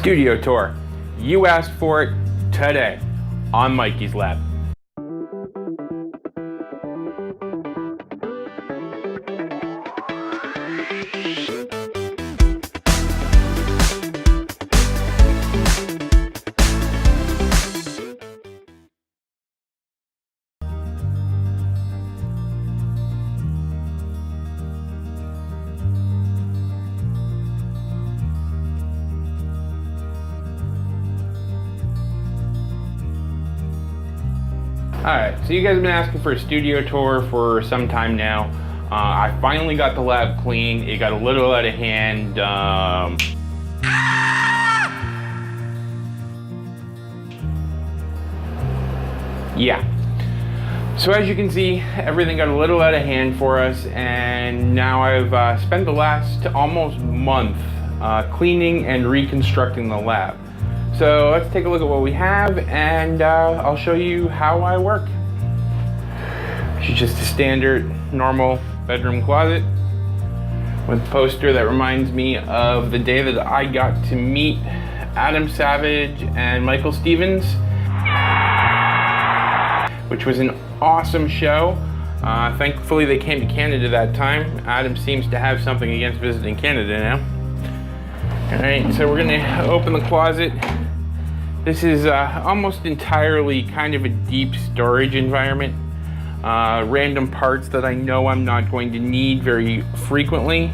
Studio tour. You asked for it today on Mikey's Lab. Alright, so you guys have been asking for a studio tour for some time now. I finally got the lab clean. It got a little out of hand. Yeah. So as you can see, everything got a little out of hand for us, and now I've spent the last almost month cleaning and reconstructing the lab. So let's take a look at what we have, and I'll show you how I work. It's just a standard, normal bedroom closet with a poster that reminds me of the day that I got to meet Adam Savage and Michael Stevens, which was an awesome show. Thankfully they came to Canada that time. Adam seems to have something against visiting Canada now. Alright, so we're gonna open the closet. This is almost entirely kind of a deep storage environment. Random parts that I know I'm not going to need very frequently.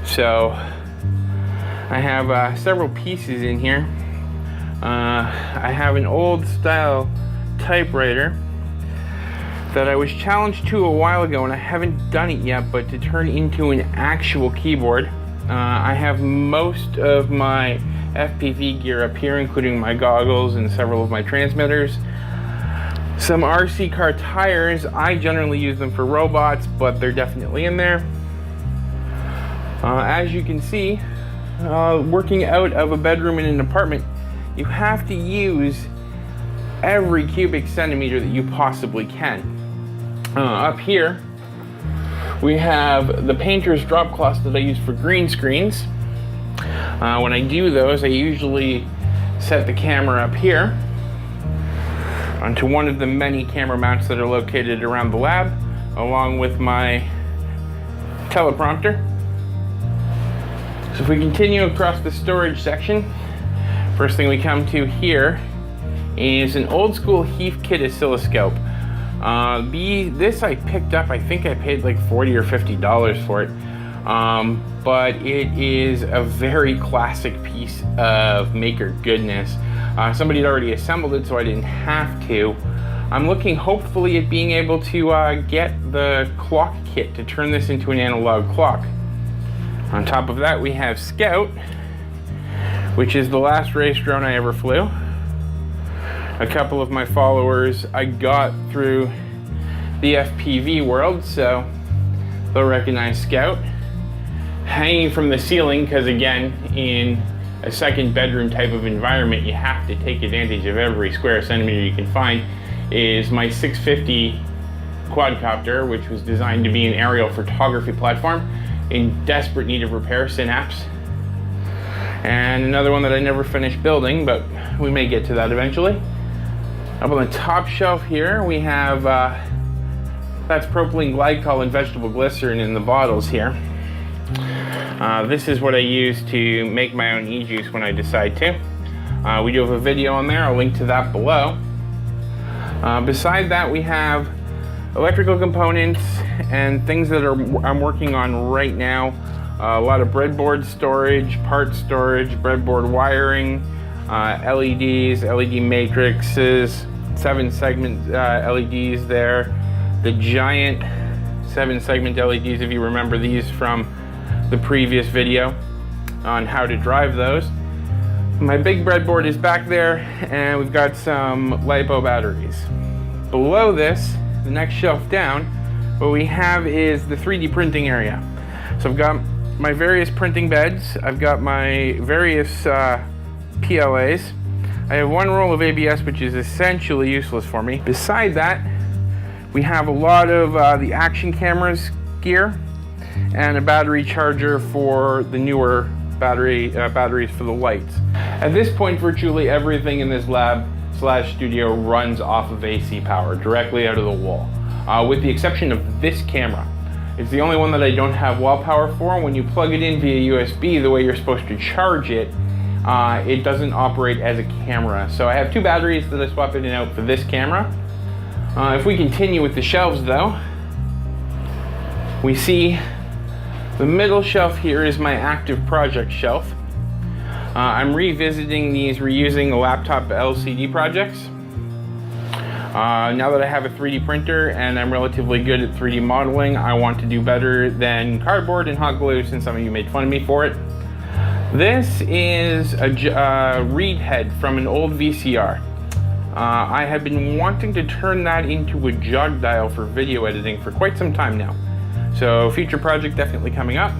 So I have several pieces in here. I have an old style typewriter that I was challenged to a while ago, and I haven't done it yet, but to turn into an actual keyboard. I have most of my FPV gear up here, including my goggles and several of my transmitters. Some RC car tires. I generally use them for robots, but they're definitely in there. As you can see, working out of a bedroom in an apartment, you have to use every cubic centimeter that you possibly can. Up here, we have the painter's drop cloths that I use for green screens. When I do those, I usually set the camera up here onto one of the many camera mounts that are located around the lab, along with my teleprompter. So if we continue across the storage section, first thing we come to here is an old school Heyco oscilloscope. This I picked up, I think I paid like $40 or $50 for it. But it is a very classic piece of maker goodness. Somebody had already assembled it, so I didn't have to. I'm looking hopefully at being able to get the clock kit to turn this into an analog clock. On top of that, we have Scout, which is the last race drone I ever flew. A couple of my followers I got through the FPV world, so they'll recognize Scout. Hanging from the ceiling, because again, in a second bedroom type of environment, you have to take advantage of every square centimeter you can find, is my 650 quadcopter, which was designed to be an aerial photography platform in desperate need of repair, Synapse. And another one that I never finished building, but we may get to that eventually. Up on the top shelf here, we have, that's propylene glycol and vegetable glycerin in the bottles here. This is what I use to make my own e-juice when I decide to. We do have a video on there, I'll link to that below. Beside that, we have electrical components and things that I'm working on right now. A lot of breadboard storage, part storage, breadboard wiring, LEDs, LED matrices, 7-segment LEDs there. The giant 7-segment LEDs, if you remember these from the previous video on how to drive those. My big breadboard is back there, and we've got some LiPo batteries. Below this, the next shelf down, what we have is the 3D printing area. So I've got my various printing beds, I've got my various PLAs. I have one roll of ABS, which is essentially useless for me. Beside that, we have a lot of the action cameras gear and a battery charger for the newer batteries for the lights. At this point, virtually everything in this lab / studio runs off of AC power, directly out of the wall, with the exception of this camera. It's the only one that I don't have wall power for. When you plug it in via USB, the way you're supposed to charge it, it doesn't operate as a camera. So I have 2 batteries that I swap in and out for this camera. If we continue with the shelves though, we see the middle shelf here is my active project shelf. I'm revisiting these reusing laptop LCD projects. Now that I have a 3D printer and I'm relatively good at 3D modeling, I want to do better than cardboard and hot glue, since some of you made fun of me for it. This is a read head from an old VCR. I have been wanting to turn that into a jog dial for video editing for quite some time now. So future project definitely coming up.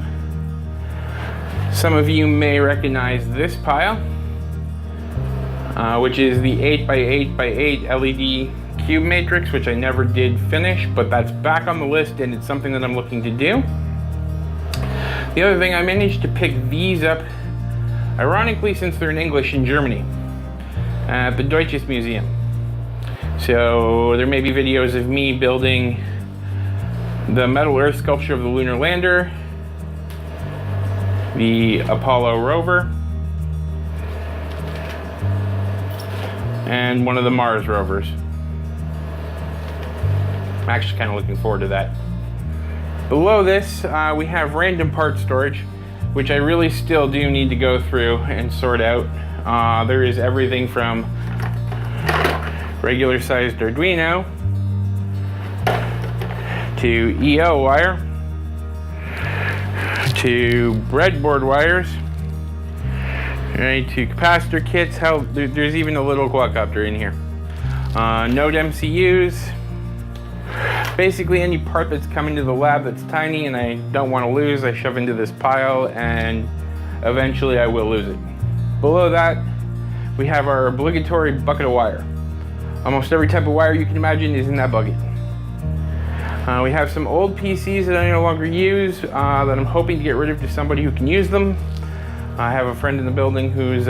Some of you may recognize this pile, which is the 8x8x8 LED cube matrix, which I never did finish, but that's back on the list and it's something that I'm looking to do. The other thing, I managed to pick these up, ironically, since they're in English, in Germany, at the Deutsches Museum. So there may be videos of me building the metal earth sculpture of the lunar lander, the Apollo rover, and one of the Mars rovers. I'm actually kind of looking forward to that. Below this, we have random part storage, which I really still do need to go through and sort out. There is everything from regular sized Arduino to EO wire, to breadboard wires, right, to capacitor kits. Hell, there's even a little quadcopter in here. Node MCUs. Basically any part that's coming to the lab that's tiny and I don't want to lose, I shove into this pile, and eventually I will lose it. Below that, we have our obligatory bucket of wire. Almost every type of wire you can imagine is in that bucket. We have some old PCs that I no longer use that I'm hoping to get rid of to somebody who can use them. I have a friend in the building who's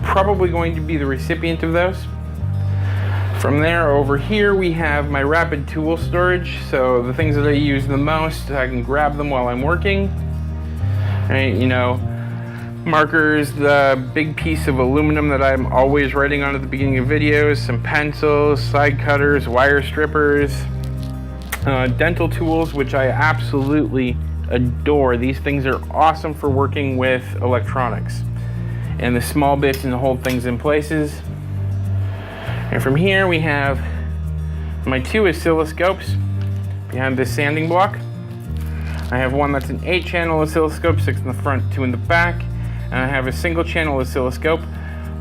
probably going to be the recipient of those. From there, over here, we have my rapid tool storage. So the things that I use the most, I can grab them while I'm working. Right, you know, markers, the big piece of aluminum that I'm always writing on at the beginning of videos, some pencils, side cutters, wire strippers, dental tools, which I absolutely adore. These things are awesome for working with electronics, and the small bits and the hold things in places. And from here we have my 2 oscilloscopes behind this sanding block. I have one that's an 8-channel oscilloscope, 6 in the front, 2 in the back, and I have a single-channel oscilloscope.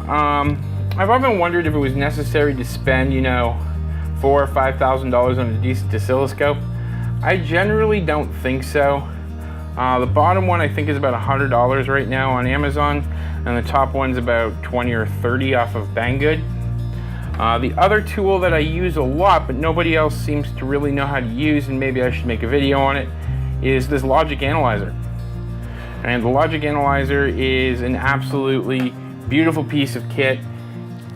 I've often wondered if it was necessary to spend, you know, $4,000 or $5,000 on a decent oscilloscope. I generally don't think so. The bottom one I think is about $100 right now on Amazon, and the top one's about $20 or $30 off of Banggood. The other tool that I use a lot, but nobody else seems to really know how to use, and maybe I should make a video on it, is this logic analyzer. And the logic analyzer is an absolutely beautiful piece of kit.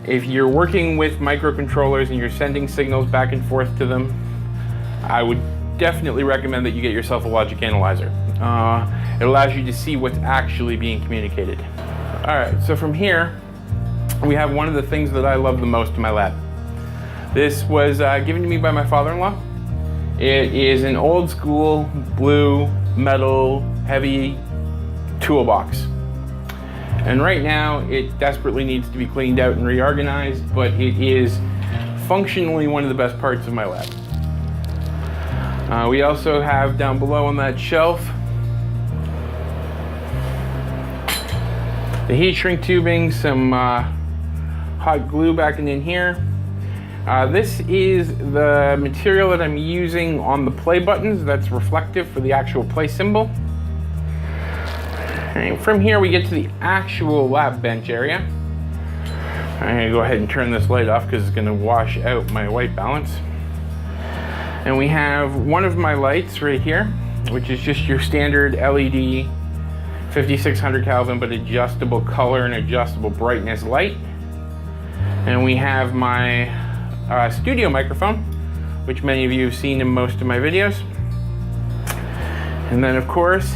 If you're working with microcontrollers and you're sending signals back and forth to them, I would definitely recommend that you get yourself a logic analyzer. It allows you to see what's actually being communicated. All right, so from here, we have one of the things that I love the most in my lab. This was given to me by my father-in-law. It is an old school blue metal heavy toolbox. And right now it desperately needs to be cleaned out and reorganized, but it is functionally one of the best parts of my lab. We also have down below on that shelf the heat shrink tubing, some hot glue backing in here. This is the material that I'm using on the play buttons that's reflective for the actual play symbol. And from here we get to the actual lab bench area. I'm gonna go ahead and turn this light off because it's gonna wash out my white balance. And we have one of my lights right here, which is just your standard LED 5600 Kelvin, but adjustable color and adjustable brightness light. And we have my studio microphone, which many of you have seen in most of my videos. And then of course,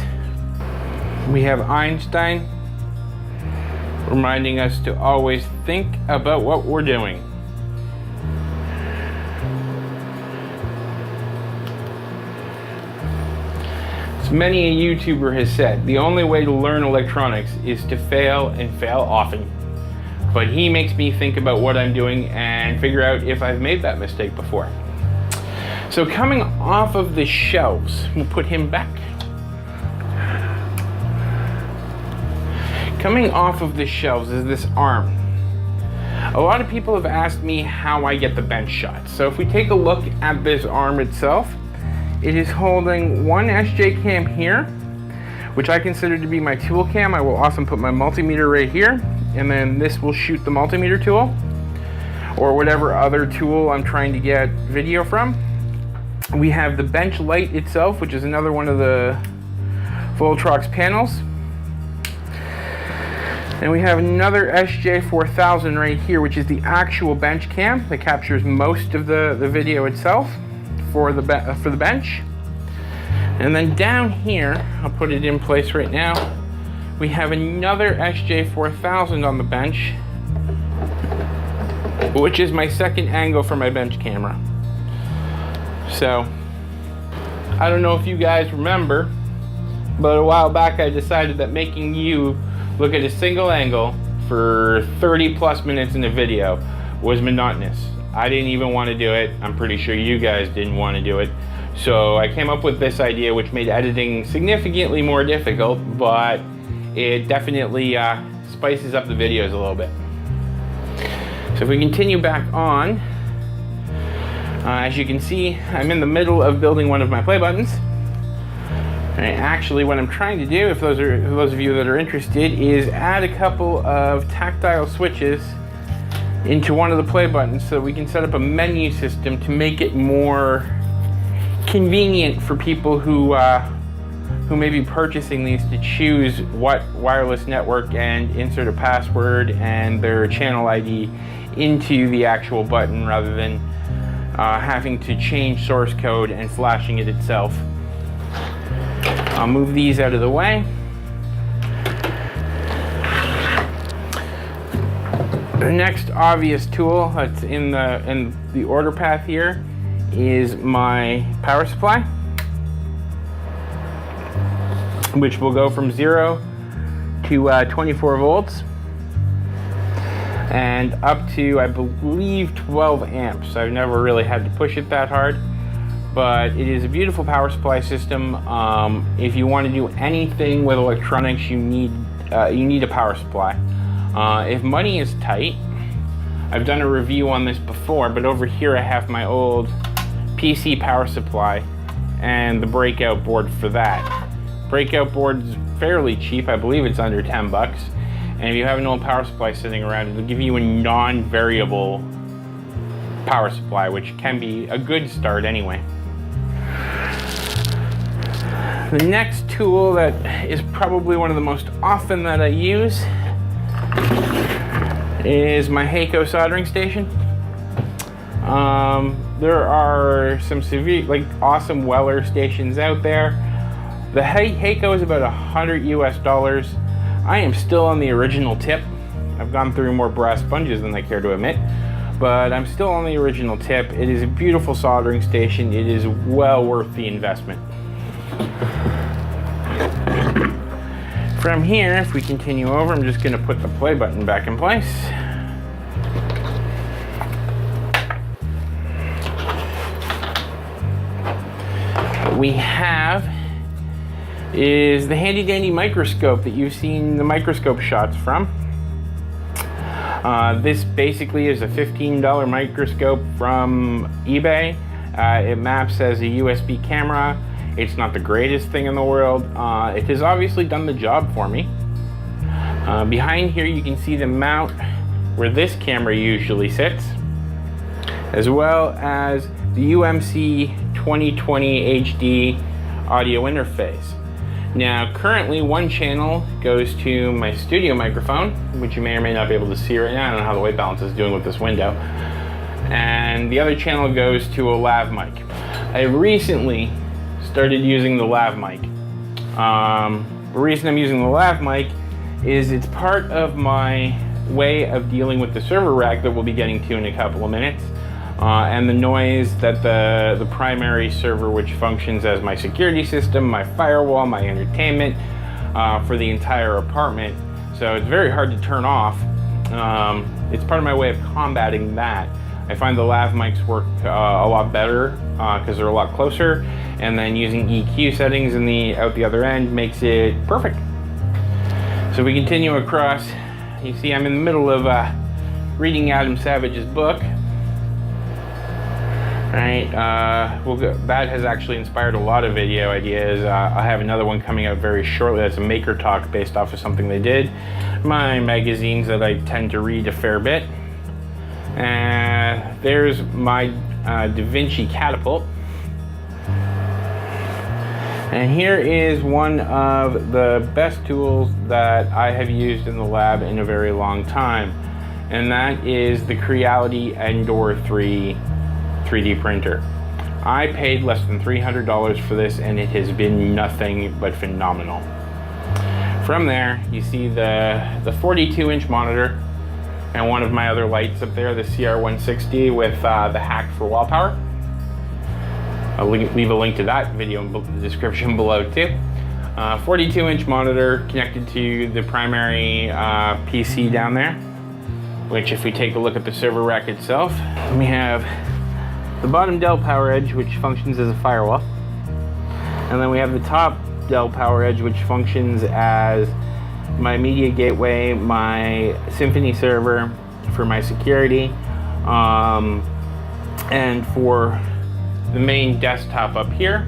we have Einstein, reminding us to always think about what we're doing. As many a YouTuber has said, the only way to learn electronics is to fail and fail often. But he makes me think about what I'm doing and figure out if I've made that mistake before. So coming off of the shelves, we'll put him back. Coming off of the shelves is this arm. A lot of people have asked me how I get the bench shots. So if we take a look at this arm itself, it is holding one SJ cam here, which I consider to be my tool cam. I will often put my multimeter right here, and then this will shoot the multimeter tool, or whatever other tool I'm trying to get video from. We have the bench light itself, which is another one of the Voltrox panels. And we have another SJ4000 right here, which is the actual bench cam that captures most of the video itself for the bench. And then down here, I'll put it in place right now, we have another SJ4000 on the bench, which is my second angle for my bench camera. So, I don't know if you guys remember, but a while back I decided that making you look at a single angle for 30 plus minutes in a video was monotonous. I didn't even want to do it. I'm pretty sure you guys didn't want to do it. So I came up with this idea, which made editing significantly more difficult, but it definitely spices up the videos a little bit. So if we continue back on, as you can see, I'm in the middle of building one of my play buttons. And actually what I'm trying to do, if those of you that are interested, is add a couple of tactile switches into one of the play buttons so we can set up a menu system to make it more convenient for people who may be purchasing these to choose what wireless network and insert a password and their channel ID into the actual button rather than having to change source code and flashing it itself. I'll move these out of the way. The next obvious tool that's in the order path here is my power supply, which will go from 0 to 24 volts and up to, I believe, 12 amps. I've never really had to push it that hard, but it is a beautiful power supply system. If you want to do anything with electronics, you need a power supply. If money is tight, I've done a review on this before, but over here I have my old PC power supply and the breakout board for that. Breakout board is fairly cheap. I believe it's under 10 bucks. And if you have an old power supply sitting around, it'll give you a non-variable power supply, which can be a good start anyway. The next tool that is probably one of the most often that I use is my Heyco soldering station. There are some awesome Weller stations out there. The Heyco is about $100 US. I am still on the original tip. I've gone through more brass sponges than I care to admit, but I'm still on the original tip. It is a beautiful soldering station. It is well worth the investment. From here, if we continue over, I'm just going to put the play button back in place. What we have is the handy dandy microscope that you've seen the microscope shots from. This basically is a $15 microscope from eBay. It maps as a USB camera. It's not the greatest thing in the world. It has obviously done the job for me. Behind here you can see the mount where this camera usually sits, as well as the UMC 2020 HD audio interface. Now, currently one channel goes to my studio microphone, which you may or may not be able to see right now. I don't know how the white balance is doing with this window. And the other channel goes to a lav mic. I recently started using the lav mic. The reason I'm using the lav mic is it's part of my way of dealing with the server rack that we'll be getting to in a couple of minutes. And the noise that the primary server, which functions as my security system, my firewall, my entertainment for the entire apartment. So it's very hard to turn off. It's part of my way of combating that. I find the lav mics work a lot better because they're a lot closer, and then using EQ settings out the other end makes it perfect. So we continue across. You see I'm in the middle of reading Adam Savage's book. Right, that has actually inspired a lot of video ideas. I have another one coming out very shortly. That's a maker talk based off of something they did. My magazines that I tend to read a fair bit. And there's my Vinci Catapult. And here is one of the best tools that I have used in the lab in a very long time. And that is the Creality Endor 3 3D printer. I paid less than $300 for this, and it has been nothing but phenomenal. From there, you see the 42-inch monitor and one of my other lights up there, the CR160 with the hack for wall power. I'll leave a link to that video in the description below too. 42-inch monitor connected to the primary PC down there, which if we take a look at the server rack itself, we have the bottom Dell Power Edge, which functions as a firewall. And then we have the top Dell Power Edge, which functions as my media gateway, my Symphony server for my security, and for the main desktop up here,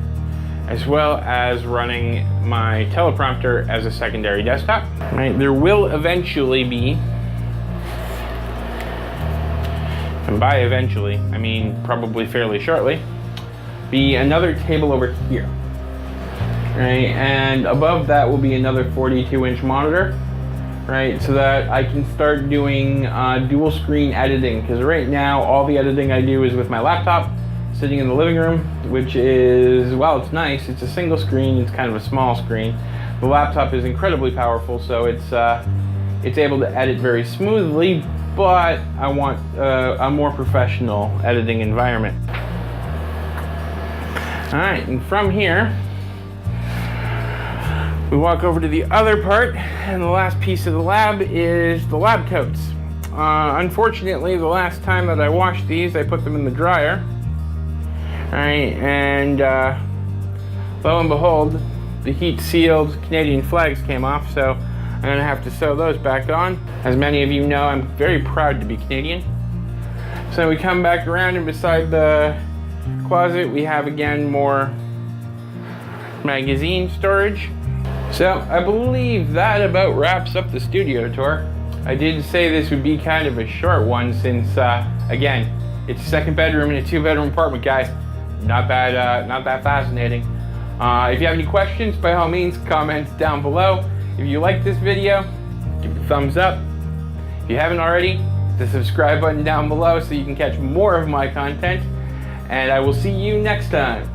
as well as running my teleprompter as a secondary desktop. Right, there will eventually be, and by eventually, I mean probably fairly shortly, be another table over here. Right, and above that will be another 42-inch monitor, right, so that I can start doing dual screen editing, because right now all the editing I do is with my laptop sitting in the living room, which is, well, it's nice. It's a single screen, it's kind of a small screen. The laptop is incredibly powerful, so it's able to edit very smoothly, but I want a more professional editing environment. All right, and from here, we walk over to the other part, and the last piece of the lab is the lab coats. Unfortunately, the last time that I washed these, I put them in the dryer. All right, and lo and behold, the heat-sealed Canadian flags came off, so I'm gonna have to sew those back on. As many of you know, I'm very proud to be Canadian. So we come back around, and beside the closet, we have again more magazine storage. So I believe that about wraps up the studio tour. I did say this would be kind of a short one since, again, it's a second bedroom in a 2-bedroom apartment, guys. Not that fascinating. If you have any questions, by all means, comment down below. If you like this video, give it a thumbs up. If you haven't already, hit the subscribe button down below so you can catch more of my content. And I will see you next time.